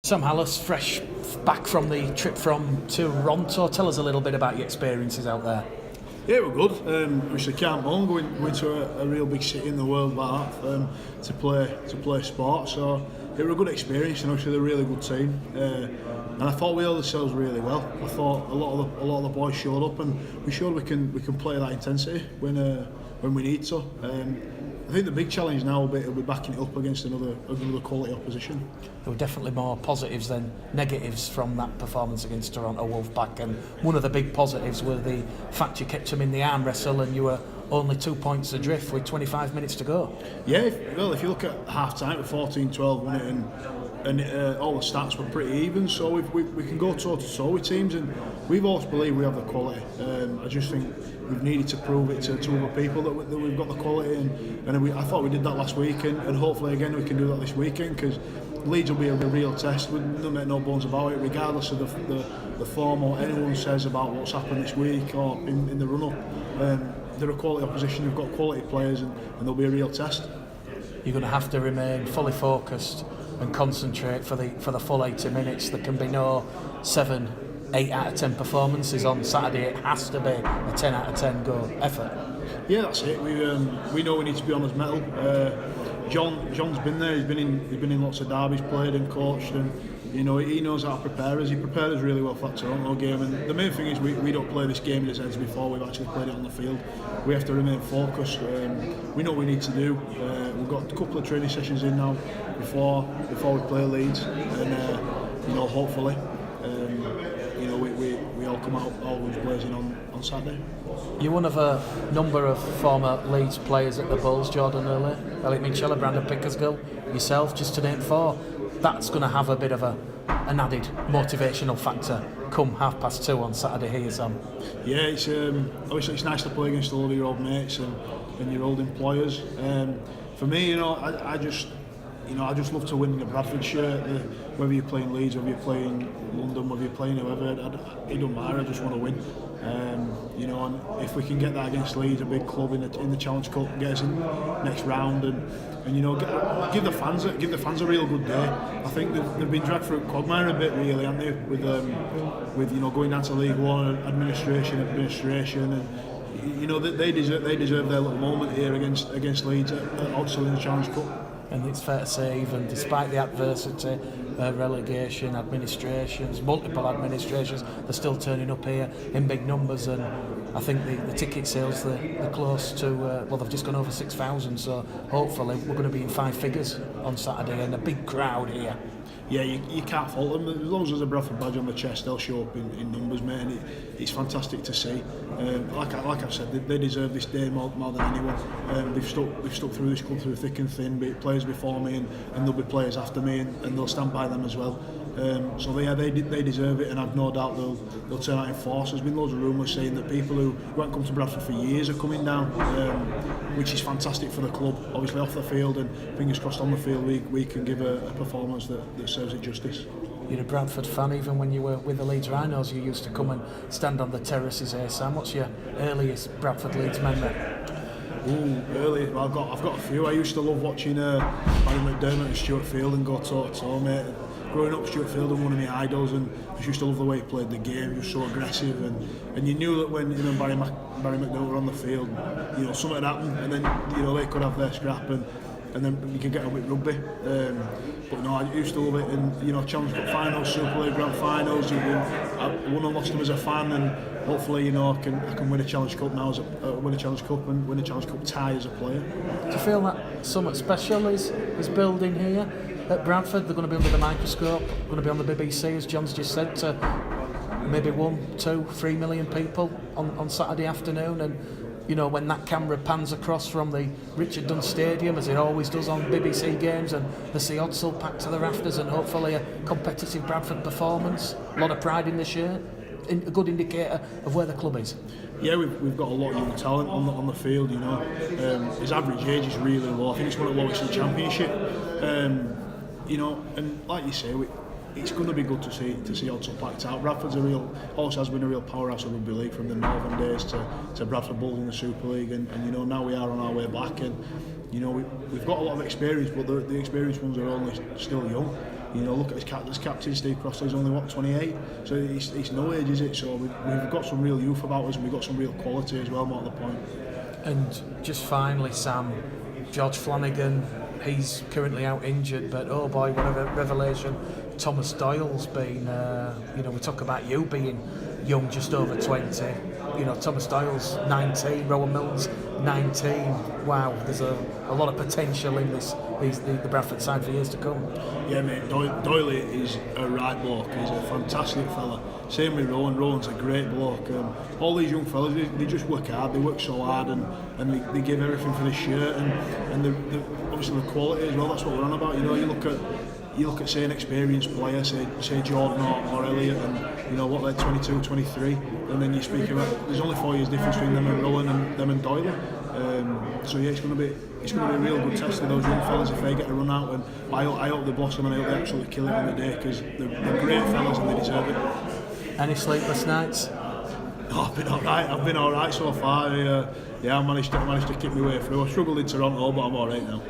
Sam Hallas, fresh back from the trip from Toronto. Tell us a little bit about your experiences out there. Yeah, we're good. Obviously, can't moan going to a real big city in the world like that to play sport. So it was a good experience, and obviously they're a really good team. And I thought we held ourselves really well. I thought a lot of the boys showed up, and we showed we can play that intensity when we need to. I think the big challenge now will be backing it up against another quality opposition. There were definitely more positives than negatives from that performance against Toronto Wolfpack, and one of the big positives were the fact you kept them in the arm wrestle and you were only 2 points adrift with 25 minutes to go. Yeah, if you look at half time, with 14-12 won it, and all the stats were pretty even, so we can go toe to toe with teams, and we've always believed we have the quality. I just think we've needed to prove it to other people that we've got the quality, and I thought we did that last week, and hopefully again we can do that this weekend, because Leeds will be a real test. We don't make no bones about it, regardless of the form or anyone says about what's happened this week or in the run-up. They're a quality opposition, they've got quality players, and they'll be a real test. You're going to have to remain fully focused and concentrate for the full 80 minutes. There can be no 7, 8 out of 10 performances on Saturday. It has to be a 10 out of 10 goal effort. Yeah, that's it. We know we need to be on his mettle. John's been there. He's been in lots of derbies, played and coached, and he knows how to prepare us. He prepared us really well for that Toronto game. And the main thing is we don't play this game in his heads before we've actually played it on the field. We have to remain focused. We know what we need to do. We've got a couple of training sessions in now before we play Leeds, and hopefully we all come out always blazing on Saturday. You're one of a number of former Leeds players at the Bulls: Jordan Early, Elliot Minchella, Brandon Pickersgill, yourself, just to name 4. That's going to have a bit of an added motivational factor come 2:30 on Saturday here, Sam. Yeah, it's obviously it's nice to play against all of your old mates and your old employers. For me, I just love to win the Bradford shirt. Whether you're playing Leeds, whether you're playing London, whether you're playing whoever, it don't matter. I just want to win. And if we can get that against Leeds, a big club in the Challenge Cup, get us in next round, and give the fans a real good day. I think they've been dragged through quagmire a bit, really, haven't they? With going down to League One, administration, and they deserve their little moment here against Leeds at Odsal in the Challenge Cup. And it's fair to say, even despite the adversity, relegation, administrations, multiple administrations, they're still turning up here in big numbers, and I think the ticket sales, they're close to, they've just gone over 6,000, so hopefully we're going to be in 5 figures on Saturday, and a big crowd here. Yeah, you can't fault them. As long as there's a Bradford badge on the chest, they'll show up in numbers, mate, and it's fantastic to see. Like I've said, they deserve this day more than anyone. They've stuck through this club through thick and thin, be it players before me and there'll be players after me, and they'll stand by them as well. So they deserve it, and I've no doubt they'll turn out in force. There's been loads of rumours saying that people who haven't come to Bradford for years are coming down, which is fantastic for the club. Obviously off the field, and fingers crossed on the field we can give a performance that serves it justice. You're a Bradford fan. Even when you were with the Leeds Rhinos, you used to come and stand on the terraces here, Sam. What's your earliest Bradford Leeds memory? Early. Well, I've got a few. I used to love watching Barry McDermott and Stuart Field and go toe to toe, mate. Growing up, Stuart Field was one of my idols, and I just used to love the way he played the game. He was so aggressive, and you knew that when Barry McDermott were on the field, something had happened, and then they could have their scrap, and then you could get on with rugby. But no, I used to love it, and Challenge Cup finals, Super League Grand Finals. I won and lost them as a fan, and hopefully I can win a Challenge Cup now win a Challenge Cup and win a Challenge Cup tie as a player. Do you feel that something special is building here at Bradford? They're going to be under the microscope, going to be on the BBC, as John's just said, to maybe 1, 2, 3 million people on Saturday afternoon, and when that camera pans across from the Richard Dunn Stadium, as it always does on BBC games, and they see Odsal packed to the rafters, and hopefully a competitive Bradford performance, a lot of pride in the shirt, a good indicator of where the club is. Yeah, we've got a lot of young talent on the field. His average age is really low. I think it's one of the lowest in the Championship. And like you say, it's going to be good to see Odsal packed out. Bradford's also has been a real powerhouse of rugby league, from the Northern days to Bradford Bulls in the Super League, and now we are on our way back, and we've got a lot of experience, but the experienced ones are only still young. You know, look at his captain Steve Crossley's only what, 28, so it's no age, is it? So we've got some real youth about us, and we've got some real quality as well. More to the point. And just finally, Sam, George Flanagan, he's currently out injured, but oh boy, what a revelation. Thomas Doyle's been, you know, we talk about you being young, just over 20. You know, Thomas Doyle's 19, Rowan Milne's 19. Wow, there's a lot of potential in the Bradford side for years to come. Yeah, mate, Doyle is a right bloke. He's a fantastic fella. Same with Rowan. Rowan's a great bloke. All these young fellas, they just work hard. They work so hard, and they give everything for the shirt, and the obviously the quality as well. That's what we're on about. You know, you look at say an experienced player, say Jordan or Elliot, and you know what, they're 22, 23, and then you speak about there's only 4 years difference between them and Rowan and them and Doyle. So yeah, it's going to be a real good test of those young fellas if they get a run out, and I hope they blossom and I hope they absolutely kill it on the day, because they're great fellas and they deserve it. Any sleepless nights? Oh, I've been alright so far. I managed to keep my way through. I struggled in Toronto, but I'm alright now.